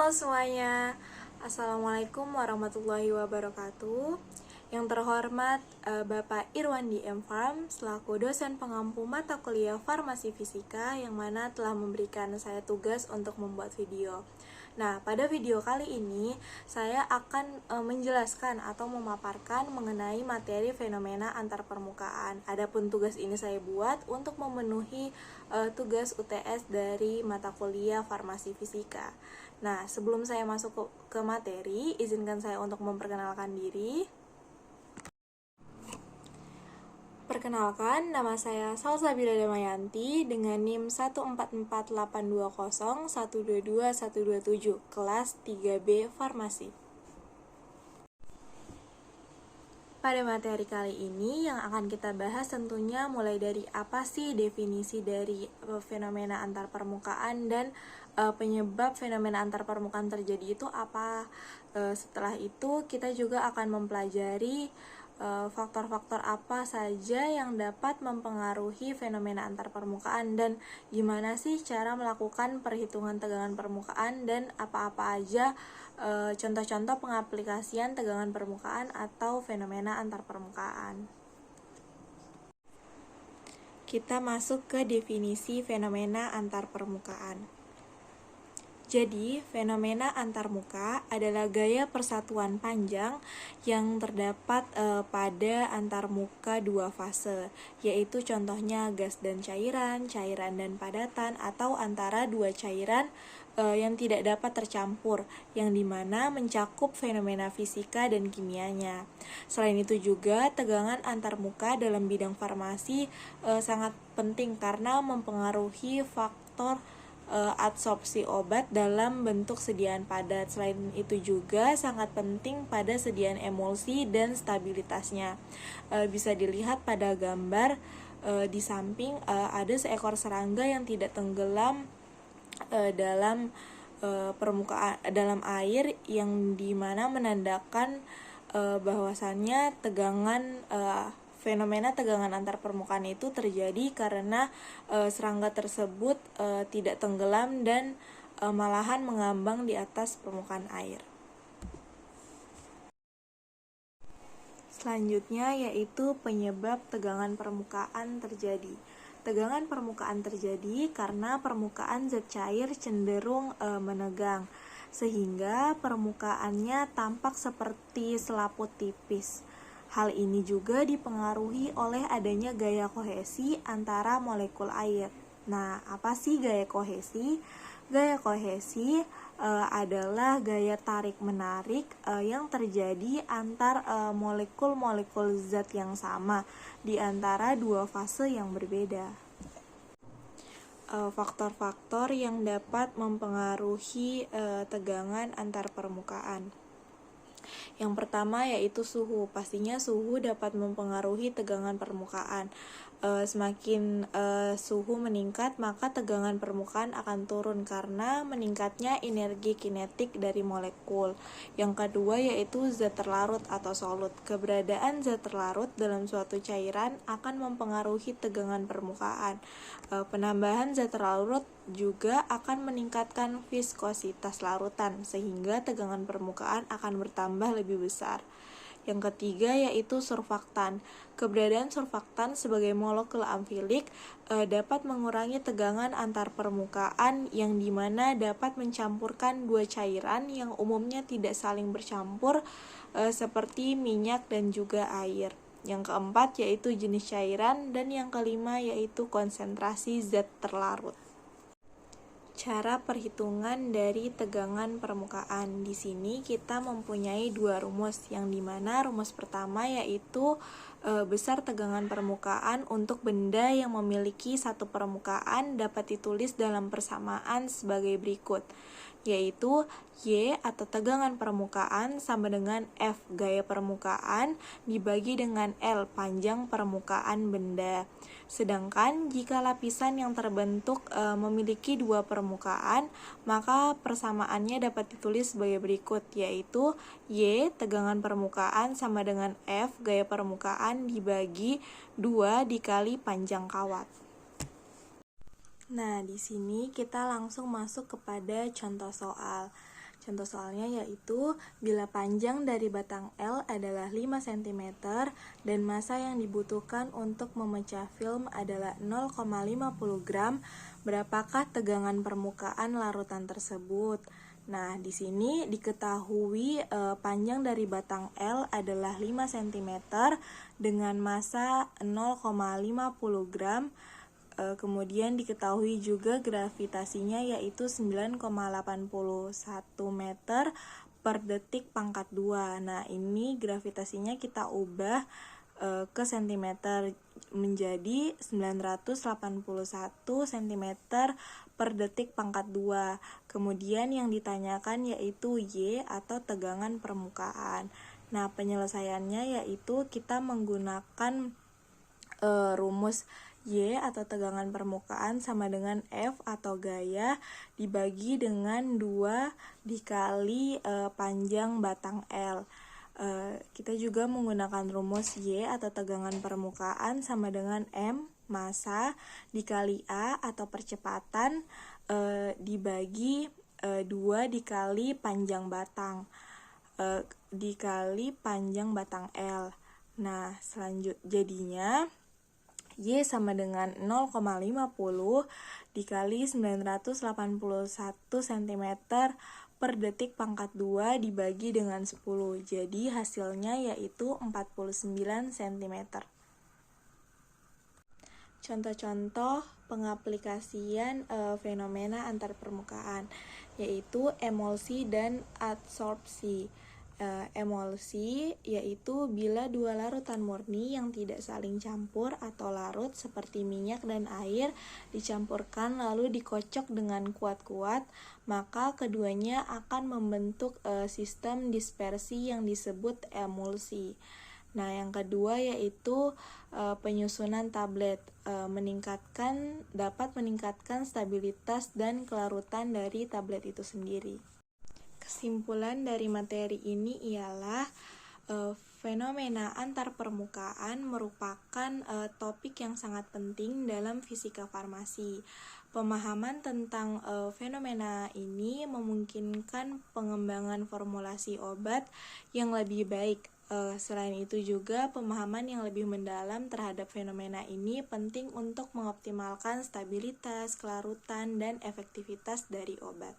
Halo semuanya, Assalamualaikum warahmatullahi wabarakatuh. Yang terhormat Bapak Irwandi M. Farm selaku dosen pengampu mata kuliah Farmasi Fisika yang mana telah memberikan saya tugas untuk membuat video. Nah, pada video kali ini saya akan menjelaskan atau memaparkan mengenai materi fenomena antar permukaan. Adapun tugas ini saya buat untuk memenuhi tugas UTS dari mata kuliah Farmasi Fisika. Nah, sebelum saya masuk ke materi, izinkan saya untuk memperkenalkan diri. Perkenalkan, nama saya Salsabila Damayanti dengan NIM 144820122127, kelas 3B Farmasi. Pada materi kali ini yang akan kita bahas tentunya mulai dari apa sih definisi dari fenomena antar permukaan dan penyebab fenomena antar permukaan terjadi itu apa. Setelah itu kita juga akan mempelajari faktor-faktor apa saja yang dapat mempengaruhi fenomena antar permukaan dan gimana sih cara melakukan perhitungan tegangan permukaan dan apa-apa aja contoh-contoh pengaplikasian tegangan permukaan atau fenomena antar permukaan. Kita masuk ke definisi fenomena antar permukaan. Jadi, fenomena antarmuka adalah gaya persatuan panjang yang terdapat pada antarmuka dua fase, yaitu contohnya gas dan cairan, cairan dan padatan, atau antara dua cairan yang tidak dapat tercampur, yang dimana mencakup fenomena fisika dan kimianya. Selain itu juga, tegangan antarmuka dalam bidang farmasi sangat penting karena mempengaruhi faktor adsorpsi obat dalam bentuk sediaan padat. Selain itu juga sangat penting pada sediaan emulsi dan stabilitasnya. Bisa dilihat pada gambar di samping ada seekor serangga yang tidak tenggelam dalam permukaan dalam air, yang dimana menandakan bahwasannya fenomena tegangan antar permukaan itu terjadi karena serangga tersebut tidak tenggelam dan malahan mengambang di atas permukaan air. Selanjutnya yaitu penyebab tegangan permukaan terjadi. Tegangan permukaan terjadi karena permukaan zat cair cenderung menegang, sehingga permukaannya tampak seperti selaput tipis. Hal ini juga dipengaruhi oleh adanya gaya kohesi antara molekul air. Nah, apa sih gaya kohesi? Gaya kohesi adalah gaya tarik-menarik yang terjadi antar molekul-molekul zat yang sama di antara dua fase yang berbeda. Faktor-faktor yang dapat mempengaruhi tegangan antar permukaan. Yang pertama yaitu suhu. Pastinya suhu dapat mempengaruhi tegangan permukaan. Semakin suhu meningkat, maka tegangan permukaan akan turun karena meningkatnya energi kinetik dari molekul. Yang kedua yaitu zat terlarut atau solut. Keberadaan zat terlarut dalam suatu cairan akan mempengaruhi tegangan permukaan. Penambahan zat terlarut juga akan meningkatkan viskositas larutan, sehingga tegangan permukaan akan bertambah lebih besar. Yang ketiga yaitu surfaktan. Keberadaan surfaktan sebagai molekul amfilik dapat mengurangi tegangan antar permukaan, yang dimana dapat mencampurkan dua cairan yang umumnya tidak saling bercampur seperti minyak dan juga air. Yang keempat yaitu jenis cairan, dan yang kelima yaitu konsentrasi zat terlarut. Cara perhitungan dari tegangan permukaan. Di sini kita mempunyai dua rumus, yang dimana rumus pertama yaitu besar tegangan permukaan untuk benda yang memiliki satu permukaan dapat ditulis dalam persamaan sebagai berikut, yaitu Y atau tegangan permukaan sama dengan F gaya permukaan dibagi dengan L panjang permukaan benda. Sedangkan jika lapisan yang terbentuk memiliki dua permukaan, maka persamaannya dapat ditulis sebagai berikut, yaitu Y tegangan permukaan sama dengan F gaya permukaan dibagi 2 dikali panjang kawat. Nah, di sini kita langsung masuk kepada contoh soal. Contoh soalnya yaitu bila panjang dari batang L adalah 5 cm dan massa yang dibutuhkan untuk memecah film adalah 0,50 gram, berapakah tegangan permukaan larutan tersebut? Nah, di sini diketahui panjang dari batang L adalah 5 cm dengan massa 0,50 gram. Kemudian diketahui juga gravitasinya yaitu 9,81 meter per detik pangkat 2. Nah, ini gravitasinya kita ubah ke cm menjadi 981 cm per detik pangkat 2. Kemudian yang ditanyakan yaitu Y atau tegangan permukaan. Nah, penyelesaiannya yaitu kita menggunakan rumus Y atau tegangan permukaan sama dengan F atau gaya dibagi dengan 2 dikali panjang batang L. Kita juga menggunakan rumus Y atau tegangan permukaan sama dengan M, massa, dikali A atau percepatan dibagi 2 dikali panjang batang dikali panjang batang L. Nah, jadinya Y sama dengan 0,50 dikali 981 cm per detik pangkat 2 dibagi dengan 10. Jadi hasilnya yaitu 49 cm. Contoh-contoh pengaplikasian fenomena antar permukaan yaitu emulsi dan adsorpsi. Emulsi yaitu bila dua larutan murni yang tidak saling campur atau larut seperti minyak dan air dicampurkan lalu dikocok dengan kuat-kuat, maka keduanya akan membentuk sistem dispersi yang disebut emulsi. Nah, yang kedua yaitu penyusunan tablet dapat meningkatkan stabilitas dan kelarutan dari tablet itu sendiri. Kesimpulan dari materi ini ialah fenomena antar permukaan merupakan topik yang sangat penting dalam fisika farmasi. Pemahaman tentang fenomena ini memungkinkan pengembangan formulasi obat yang lebih baik. Selain itu juga pemahaman yang lebih mendalam terhadap fenomena ini penting untuk mengoptimalkan stabilitas, kelarutan, dan efektivitas dari obat.